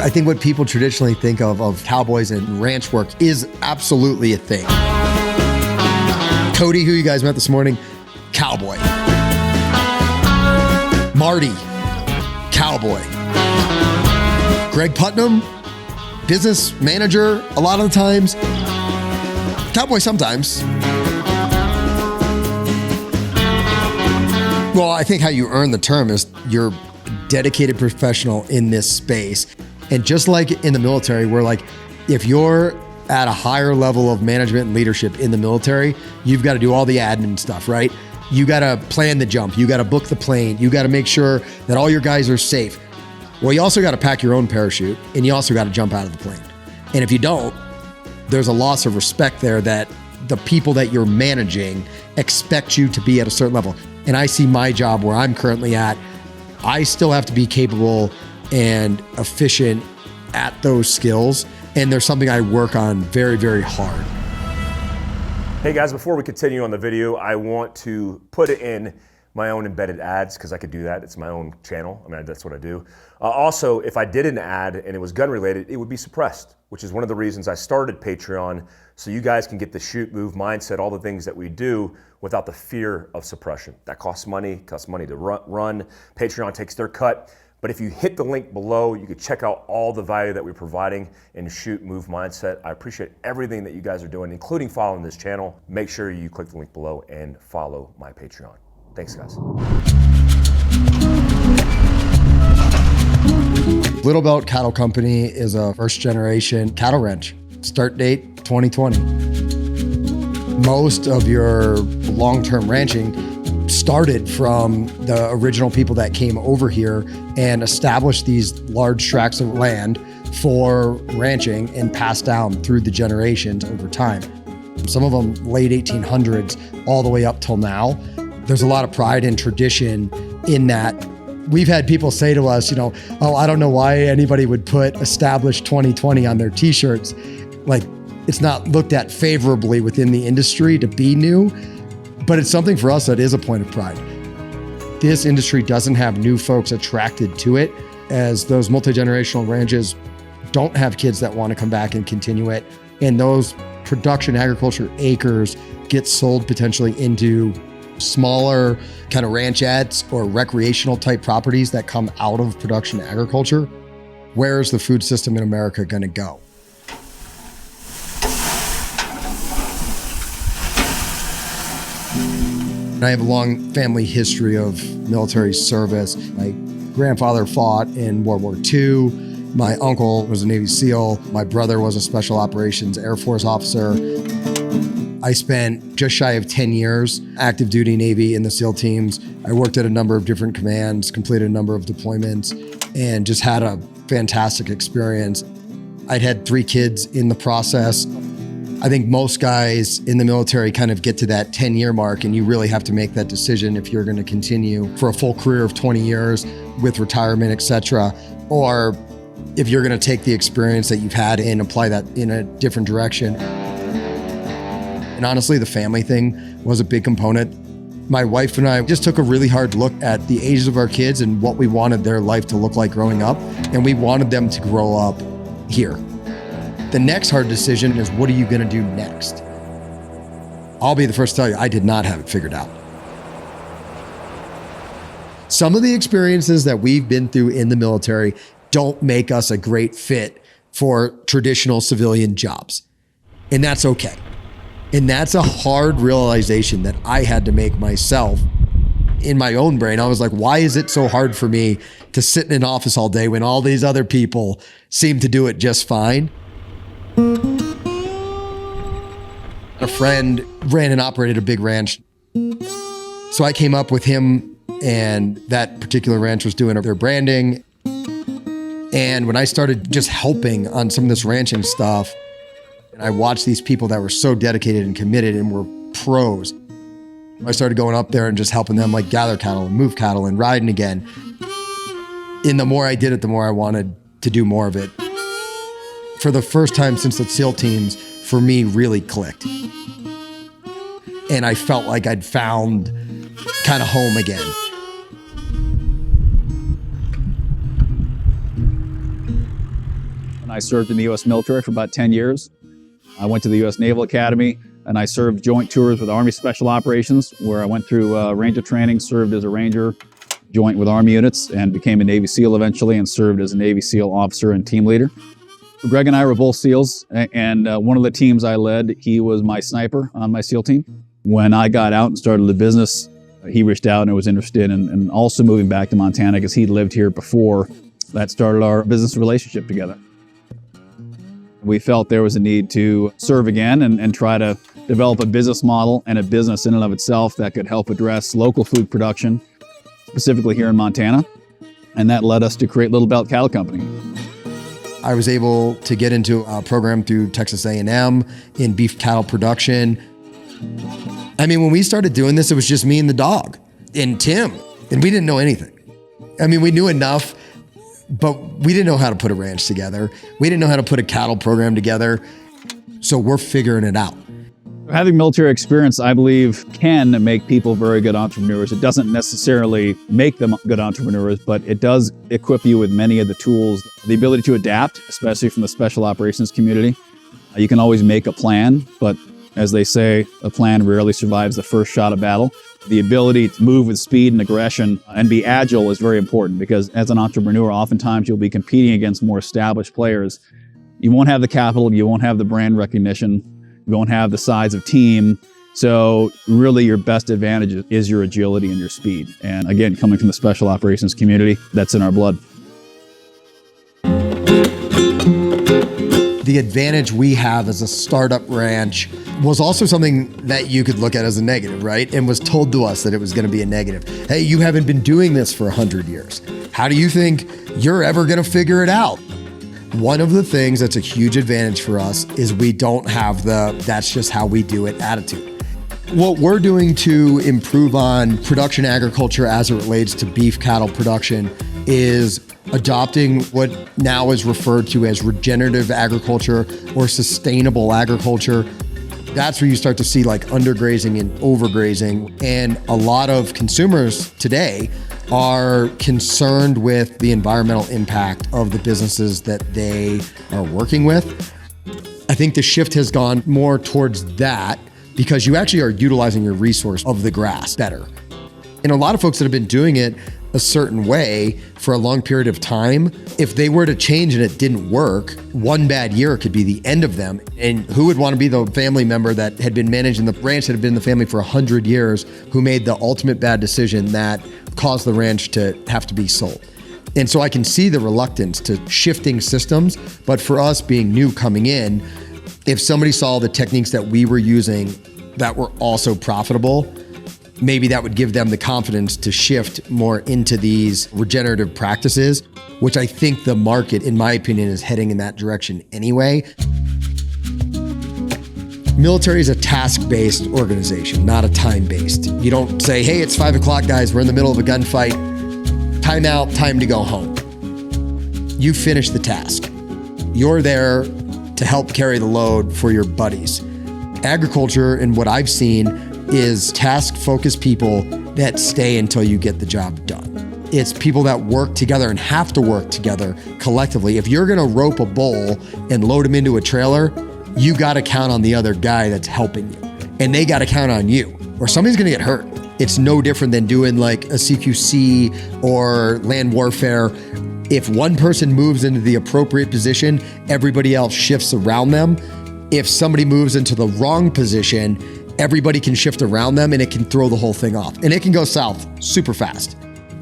I think what people traditionally think of cowboys and ranch work is absolutely a thing. Cody, who you guys met this morning, cowboy. Marty, cowboy. Greg Putnam, business manager a lot of the times. Cowboy sometimes. Well, I think how you earn the term is you're a dedicated professional in this space. And just like in the military, where like, if you're at a higher level of management and leadership in the military, you've got to do all the admin stuff, right? You got to plan the jump. You got to book the plane. You got to make sure that all your guys are safe. Well, you also got to pack your own parachute, and you also got to jump out of the plane. And if you don't, there's a loss of respect there that the people that you're managing expect you to be at a certain level. And I see my job where I'm currently at, I still have to be capable and efficient at those skills. And there's something I work on very, very hard. Hey guys, before we continue on the video, I want to put in my own embedded ads because I could do that. It's my own channel. I mean, that's what I do. Also, if I did an ad and it was gun related, it would be suppressed, which is one of the reasons I started Patreon, so you guys can get the shoot, move mindset, all the things that we do without the fear of suppression. That costs money to run. Patreon takes their cut. But if you hit the link below, you can check out all the value that we're providing in shoot, move mindset. I appreciate everything that you guys are doing, including following this channel. Make sure you click the link below and follow my Patreon. Thanks, guys. Little Belt Cattle Company is a first generation cattle ranch. Start date 2020. Most of your long-term ranching started from the original people that came over here and established these large tracts of land for ranching and passed down through the generations over time. Some of them late 1800s all the way up till now. There's a lot of pride and tradition in that. We've had people say to us, you know, oh, I don't know why anybody would put established 2020 on their t-shirts. Like, it's not looked at favorably within the industry to be new, but it's something for us that is a point of pride. This industry doesn't have new folks attracted to it, as those multi-generational ranches don't have kids that want to come back and continue it. And those production agriculture acres get sold potentially into smaller kind of ranchettes or recreational type properties that come out of production agriculture. Where is the food system in America going to go? I have a long family history of military service. My grandfather fought in World War II. My uncle was a Navy SEAL. My brother was a Special Operations Air Force officer. I spent just shy of 10 years active duty Navy in the SEAL teams. I worked at a number of different commands, completed a number of deployments, and just had a fantastic experience. I'd had 3 kids in the process. I think most guys in the military kind of get to that 10-year mark, and you really have to make that decision if you're going to continue for a full career of 20 years with retirement, et cetera, or if you're going to take the experience that you've had and apply that in a different direction. And honestly, the family thing was a big component. My wife and I just took a really hard look at the ages of our kids and what we wanted their life to look like growing up, and we wanted them to grow up here. The next hard decision is, what are you going to do next? I'll be the first to tell you, I did not have it figured out. Some of the experiences that we've been through in the military don't make us a great fit for traditional civilian jobs. And that's okay. And that's a hard realization that I had to make myself in my own brain. I was like, why is it so hard for me to sit in an office all day when all these other people seem to do it just fine? A friend ran and operated a big ranch. So I came up with him, and that particular ranch was doing their branding. And when I started just helping on some of this ranching stuff, and I watched these people that were so dedicated and committed and were pros, I started going up there and just helping them like gather cattle and move cattle and riding again. And the more I did it, the more I wanted to do more of it. For the first time since the SEAL teams, for me, really clicked. And I felt like I'd found kind of home again. I served in the U.S. military for about 10 years. I went to the U.S. Naval Academy, and I served joint tours with Army Special Operations, where I went through Ranger training, served as a Ranger joint with Army units, and became a Navy SEAL eventually, and served as a Navy SEAL officer and team leader. Greg and I were both SEALs, and one of the teams I led, he was my sniper on my SEAL team. When I got out and started the business, he reached out and was interested in also moving back to Montana because he'd lived here before. That started our business relationship together. We felt there was a need to serve again and try to develop a business model and a business in and of itself that could help address local food production, specifically here in Montana. And that led us to create Little Belt Cattle Company. I was able to get into a program through Texas A&M in beef cattle production. I mean, when we started doing this, it was just me and the dog and Tim, and we didn't know anything. I mean, we knew enough, but we didn't know how to put a ranch together. We didn't know how to put a cattle program together. So we're figuring it out. Having military experience, I believe, can make people very good entrepreneurs. It doesn't necessarily make them good entrepreneurs, but it does equip you with many of the tools, the ability to adapt, especially from the special operations community. You can always make a plan, but as they say, a plan rarely survives the first shot of battle. The ability to move with speed and aggression and be agile is very important because as an entrepreneur, oftentimes you'll be competing against more established players. You won't have the capital, you won't have the brand recognition, you won't have the size of team. So really your best advantage is your agility and your speed. And again, coming from the special operations community, that's in our blood. The advantage we have as a startup ranch was also something that you could look at as a negative, right? And was told to us that it was going to be a negative. Hey, you haven't been doing this for 100 years. How do you think you're ever going to figure it out? One of the things that's a huge advantage for us is we don't have the "that's just how we do it" attitude. What we're doing to improve on production agriculture as it relates to beef cattle production is adopting what now is referred to as regenerative agriculture or sustainable agriculture. That's where you start to see like undergrazing and overgrazing. And a lot of consumers today are concerned with the environmental impact of the businesses that they are working with. I think the shift has gone more towards that because you actually are utilizing your resource of the grass better. And a lot of folks that have been doing it a certain way for a long period of time, if they were to change and it didn't work, one bad year could be the end of them. And who would want to be the family member that had been managing the ranch that had been in the family for 100 years, who made the ultimate bad decision that caused the ranch to have to be sold? And so I can see the reluctance to shifting systems, but for us being new coming in, if somebody saw the techniques that we were using that were also profitable, maybe that would give them the confidence to shift more into these regenerative practices, which I think the market, in my opinion, is heading in that direction anyway. Military is a task-based organization, not a time-based. You don't say, hey, it's 5 o'clock, guys, we're in the middle of a gunfight. Time out, time to go home. You finish the task. You're there to help carry the load for your buddies. Agriculture, and what I've seen, is task-focused people that stay until you get the job done. It's people that work together and have to work together collectively. If you're gonna rope a bull and load him into a trailer, you gotta count on the other guy that's helping you. And they gotta count on you, or somebody's gonna get hurt. It's no different than doing like a CQC or land warfare. If one person moves into the appropriate position, everybody else shifts around them. If somebody moves into the wrong position, everybody can shift around them and it can throw the whole thing off. And it can go south super fast.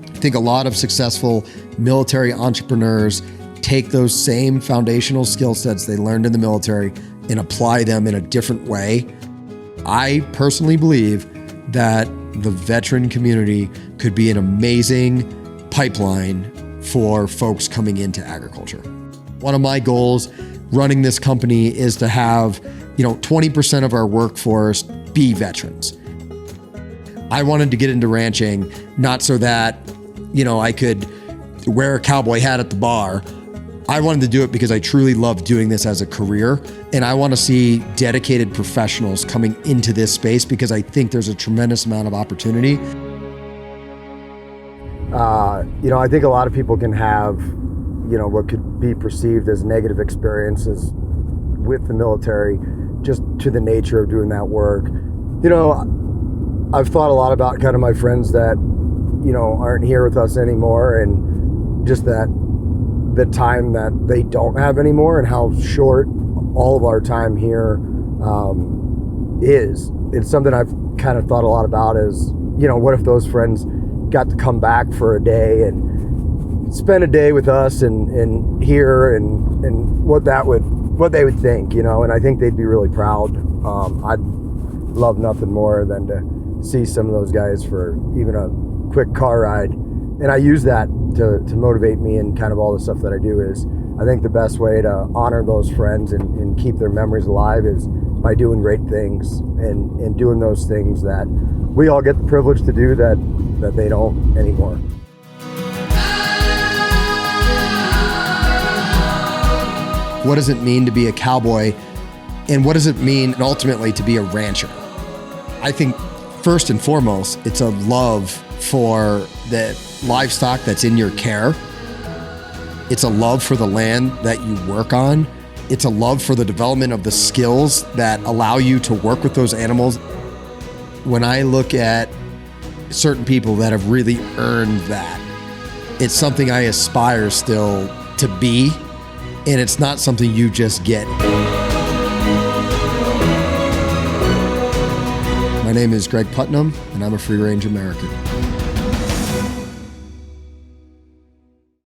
I think a lot of successful military entrepreneurs take those same foundational skill sets they learned in the military and apply them in a different way. I personally believe that the veteran community could be an amazing pipeline for folks coming into agriculture. One of my goals running this company is to have 20% of our workforce be veterans. I wanted to get into ranching, not so that, I could wear a cowboy hat at the bar. I wanted to do it because I truly love doing this as a career. And I want to see dedicated professionals coming into this space because I think there's a tremendous amount of opportunity. I think a lot of people can have, what could be perceived as negative experiences with the military, just to the nature of doing that work. I've thought a lot about kind of my friends that, aren't here with us anymore, and just that the time that they don't have anymore and how short all of our time here is. It's something I've kind of thought a lot about is, what if those friends got to come back for a day and spend a day with us and here and what they would think, and I think they'd be really proud. I'd love nothing more than to see some of those guys for even a quick car ride. And I use that to motivate me in kind of all the stuff that I do. Is I think the best way to honor those friends and keep their memories alive is by doing great things and doing those things that we all get the privilege to do that they don't anymore. What does it mean to be a cowboy, and what does it mean ultimately to be a rancher? I think first and foremost, it's a love for the livestock that's in your care. It's a love for the land that you work on. It's a love for the development of the skills that allow you to work with those animals. When I look at certain people that have really earned that, it's something I aspire still to be, and it's not something you just get. My name is Greg Putnam, and I'm a free-range American.